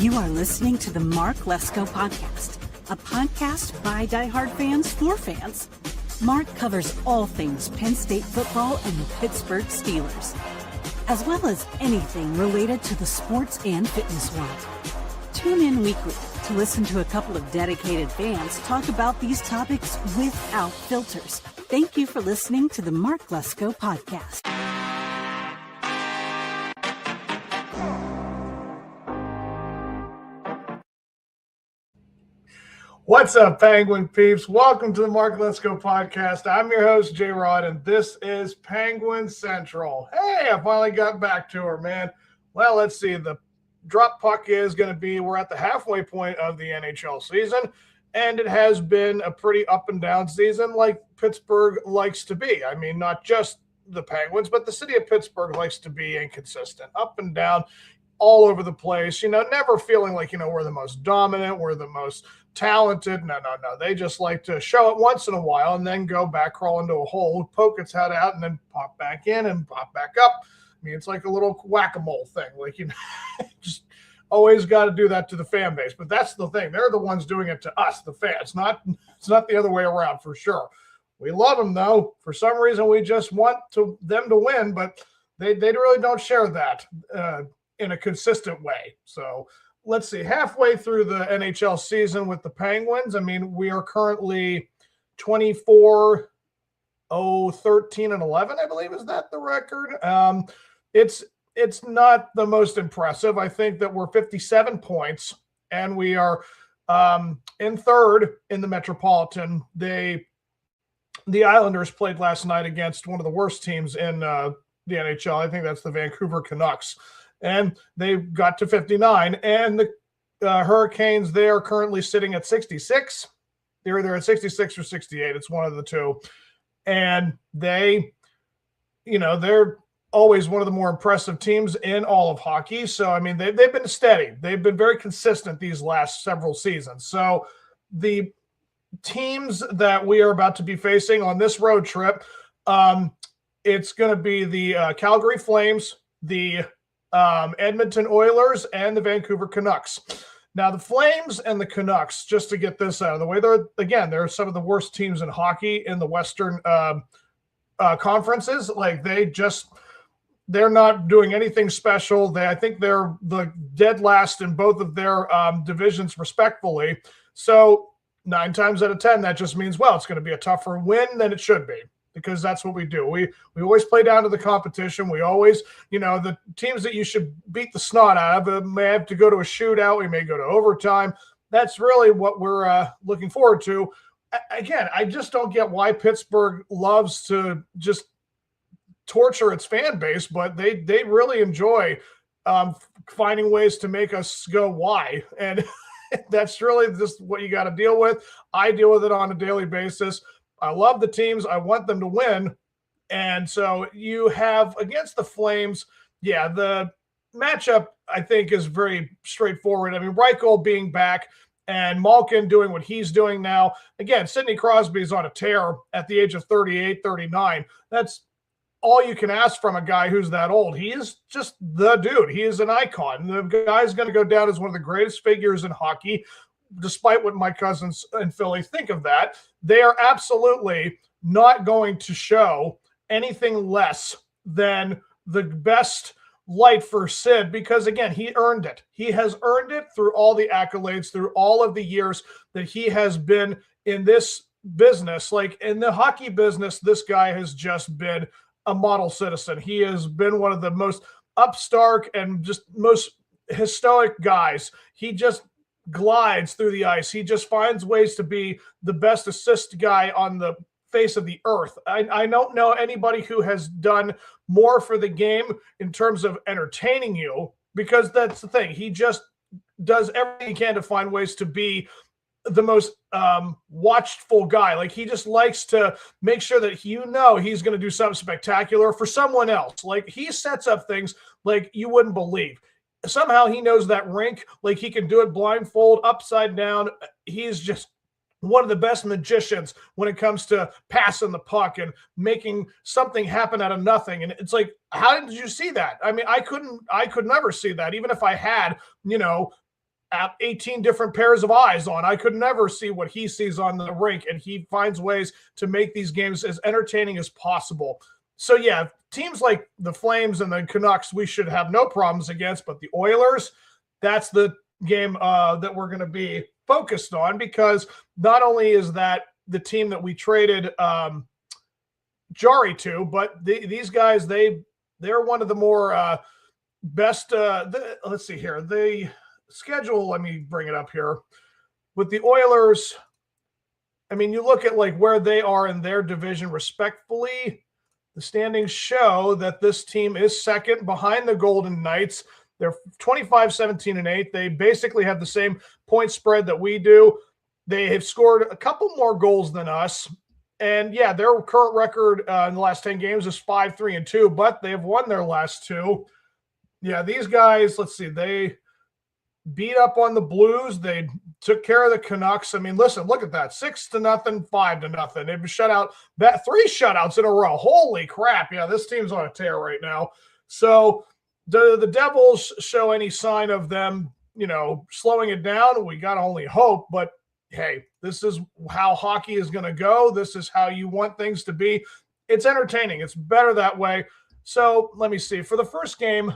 You are listening to the Mark Lesko Podcast, a podcast by diehard fans for fans. Mark covers all things Penn State football and the Pittsburgh Steelers, as well as anything related to the sports and fitness world. Tune in weekly to listen to a couple of dedicated fans talk about these topics without filters. Thank you for listening to the Mark Lesko Podcast. What's up, Penguin peeps? Welcome to the Mark Lesko Podcast. I'm your host, J Rod, and this is Penguin Central. Hey, I finally got back to her, man. Well, let's see. The drop puck is going to be, we're at the halfway point of the NHL season, and it has been a pretty up and down season like Pittsburgh likes to be. I mean, not just the Penguins, but the city of Pittsburgh likes to be inconsistent, up and down, all over the place, never feeling like, we're the most dominant, we're the most talented. No. They just like to show it once in a while and then go back, crawl into a hole, poke its head out, and then pop back in and pop back up. I mean, it's like a little whack-a-mole thing. Like, just always got to do that to the fan base. But that's the thing. They're the ones doing it to us, the fans. It's not the other way around for sure. We love them, though. For some reason, we just want them to win, but they really don't share that in a consistent way. So let's see, halfway through the NHL season with the Penguins. I mean, we are currently 24-13-11, I believe. Is that the record? It's not the most impressive. I think that we're 57 points, and we are in third in the Metropolitan. The Islanders played last night against one of the worst teams in the NHL. I think that's the Vancouver Canucks. And they got to 59, and the Hurricanes, they are currently sitting at 66. They're either at 66 or 68. It's one of the two. And they're always one of the more impressive teams in all of hockey. So, I mean, they've been steady. They've been very consistent these last several seasons. So the teams that we are about to be facing on this road trip, it's going to be the Calgary Flames, the Edmonton Oilers, and the Vancouver Canucks. Now, the Flames and the Canucks, just to get this out of the way, they're some of the worst teams in hockey in the Western conferences. Like, they're not doing anything special. I think they're the dead last in both of their divisions, respectfully. So 9 times out of 10, that just means, well, it's going to be a tougher win than it should be, because that's what we do. We always play down to the competition. We always, the teams that you should beat the snot out of may have to go to a shootout. We may go to overtime. That's really what we're looking forward to. Again, I just don't get why Pittsburgh loves to just torture its fan base, but they really enjoy finding ways to make us go, why? And that's really just what you got to deal with. I deal with it on a daily basis. I love the teams. I want them to win. And so you have against the Flames, the matchup, I think, is very straightforward. I mean, Reichel being back and Malkin doing what he's doing now. Again, Sidney Crosby's on a tear at the age of 38, 39. That's all you can ask from a guy who's that old. He is just the dude. He is an icon. The guy's going to go down as one of the greatest figures in hockey, despite what my cousins in Philly think of that. They are absolutely not going to show anything less than the best light for Sid, because, again, he earned it. He has earned it through all the accolades, through all of the years that he has been in this business. Like, in the hockey business, this guy has just been a model citizen. He has been one of the most upstart and just most stoic guys. He just glides through the ice. He just finds ways to be the best assist guy on the face of the earth. I don't know anybody who has done more for the game in terms of entertaining you, because that's the thing. He just does everything he can to find ways to be the most watchful guy. Like, he just likes to make sure that he's going to do something spectacular for someone else. Like, he sets up things like you wouldn't believe. Somehow he knows that rink, like he can do it blindfold, upside down. He's just one of the best magicians when it comes to passing the puck and making something happen out of nothing. And it's like, how did you see that? I mean, I could never see that, even if I had, 18 different pairs of eyes on. I could never see what he sees on the rink, and he finds ways to make these games as entertaining as possible. So, yeah, teams like the Flames and the Canucks, we should have no problems against, but the Oilers, that's the game that we're going to be focused on, because not only is that the team that we traded Jari to, but these guys, they're one of the more best. Let's see here. The schedule, let me bring it up here. With the Oilers, I mean, you look at like where they are in their division respectfully, the standings show that this team is second behind the Golden Knights. They're 25-17-8. They basically have the same point spread that we do. They have scored a couple more goals than us. And yeah, their current record in the last 10 games is 5-3-2, but they have won their last 2. Yeah, these guys, let's see, they beat up on the Blues. They took care of the Canucks. I mean, listen, look at that. 6-0, 5-0. They've shut out 3 shutouts in a row. Holy crap. Yeah, this team's on a tear right now. So the Devils show any sign of them, slowing it down, we got to only hope. But hey, this is how hockey is going to go. This is how you want things to be. It's entertaining. It's better that way. So let me see. For the first game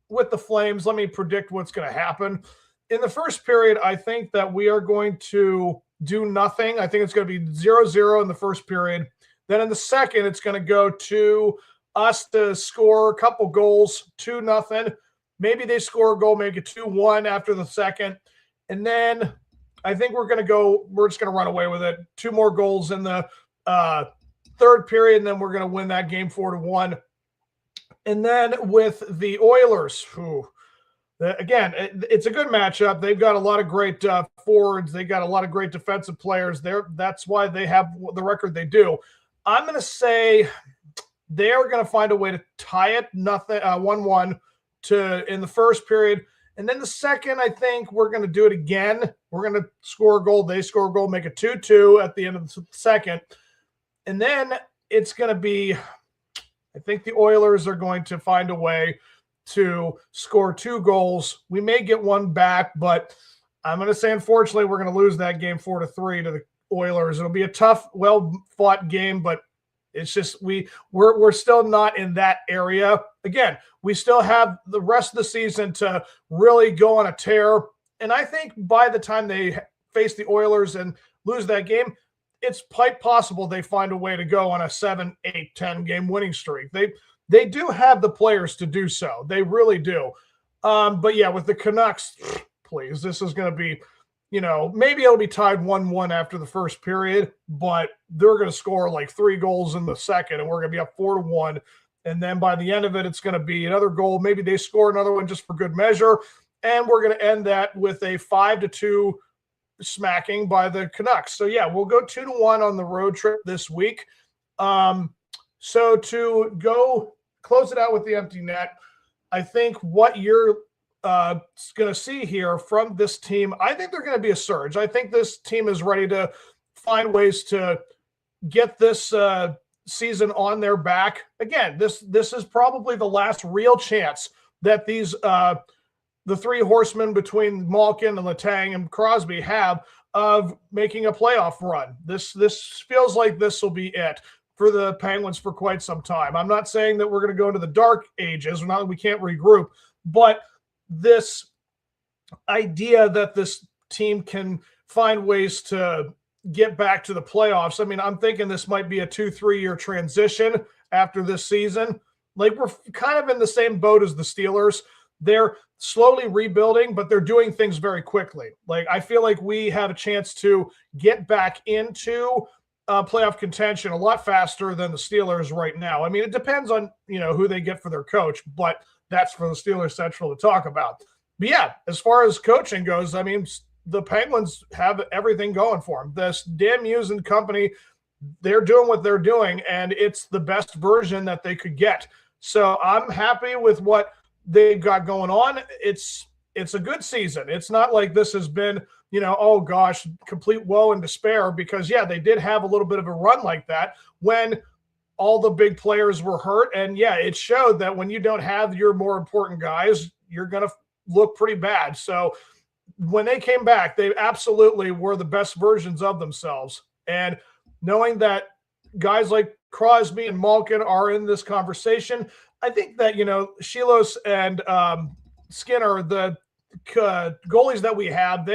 with the Flames, let me predict what's going to happen. In the first period, I think that we are going to do nothing. I think it's going to be 0-0 in the first period. Then in the second, it's going to go to us to score a couple goals, 2-0. Maybe they score a goal, make it 2-1 after the second. And then I think we're just going to run away with it. 2 more goals in the third period, and then we're going to win that game 4-1. And then with the Oilers, again, it's a good matchup. They've got a lot of great forwards. They got a lot of great defensive players. That's why they have the record they do. I'm going to say they're going to find a way to tie it 1-1 in the first period. And then the second, I think we're going to do it again. We're going to score a goal. They score a goal, make it 2-2 at the end of the second. And then it's going to be, I think the Oilers are going to find a way to score 2 goals. We may get one back, but I'm going to say, unfortunately, we're going to lose that game 4-3 to the Oilers. It'll be a tough, well-fought game, but it's just we're still not in that area. Again, we still have the rest of the season to really go on a tear. And I think by the time they face the Oilers and lose that game, it's quite possible they find a way to go on a 7, 8, 10 game winning streak. They do have the players to do so. They really do. But yeah, with the Canucks, please, this is going to be, maybe it'll be tied 1-1 after the first period, but they're going to score like 3 goals in the second, and we're going to be up 4-1. And then by the end of it, it's going to be another goal. Maybe they score another one just for good measure. And we're going to end that with a 5-2 smacking by the Canucks. So yeah, we'll go 2-1 on the road trip this week. So to go close it out with the empty net, I think what you're going to see here from this team, I think they're going to be a surge. I think this team is ready to find ways to get this season on their back. Again, this is probably the last real chance that these the 3 horsemen between Malkin and Letang and Crosby have of making a playoff run. This feels like this will be it for the Penguins for quite some time. I'm not saying that we're going to go into the dark ages, not that we can't regroup, but this idea that this team can find ways to get back to the playoffs. I mean, I'm thinking this might be a 2-3 year transition after this season. Like, we're kind of in the same boat as the Steelers. They're slowly rebuilding, but they're doing things very quickly. Like, I feel like we have a chance to get back into playoff contention a lot faster than the Steelers right now. I mean, it depends on, who they get for their coach, but that's for the Steelers Central to talk about. But yeah, as far as coaching goes, I mean, the Penguins have everything going for them. This Dan Muse and company, they're doing what they're doing, and it's the best version that they could get. So I'm happy with what they've got going on. It's a good season. It's not like this has been, oh gosh, complete woe and despair, because yeah, they did have a little bit of a run like that when all the big players were hurt. And yeah, it showed that when you don't have your more important guys, you're going to look pretty bad. So when they came back, they absolutely were the best versions of themselves. And knowing that guys like Crosby and Malkin are in this conversation, I think that, Shilos and Skinner, the goalies that we have,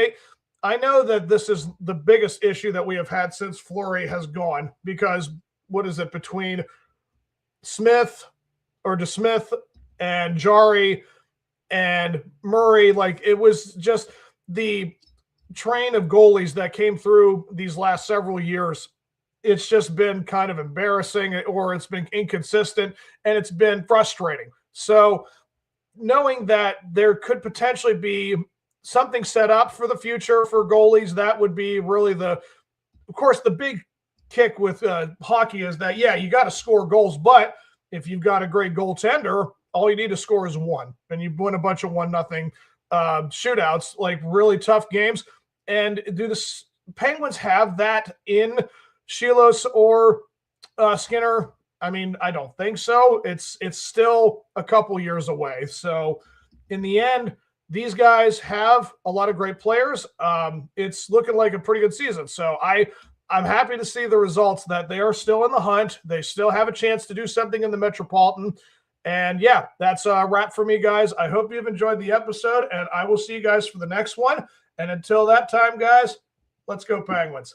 I know that this is the biggest issue that we have had since Fleury has gone, because what is it, between DeSmith and Jari and Murray, like, it was just the train of goalies that came through these last several years. It's just been kind of embarrassing, or it's been inconsistent, and it's been frustrating. So knowing that there could potentially be something set up for the future for goalies, that would be really of course, the big kick with hockey is that, yeah, you got to score goals, but if you've got a great goaltender, all you need to score is one, and you win a bunch of 1-0 shootouts, like really tough games. And do the Penguins have that in Shilos or Skinner? I mean, I don't think so. It's still a couple years away. So in the end, these guys have a lot of great players. It's looking like a pretty good season. So I'm happy to see the results, that they are still in the hunt. They still have a chance to do something in the Metropolitan. And yeah, that's a wrap for me, guys. I hope you've enjoyed the episode, and I will see you guys for the next one. And until that time, guys, let's go Penguins.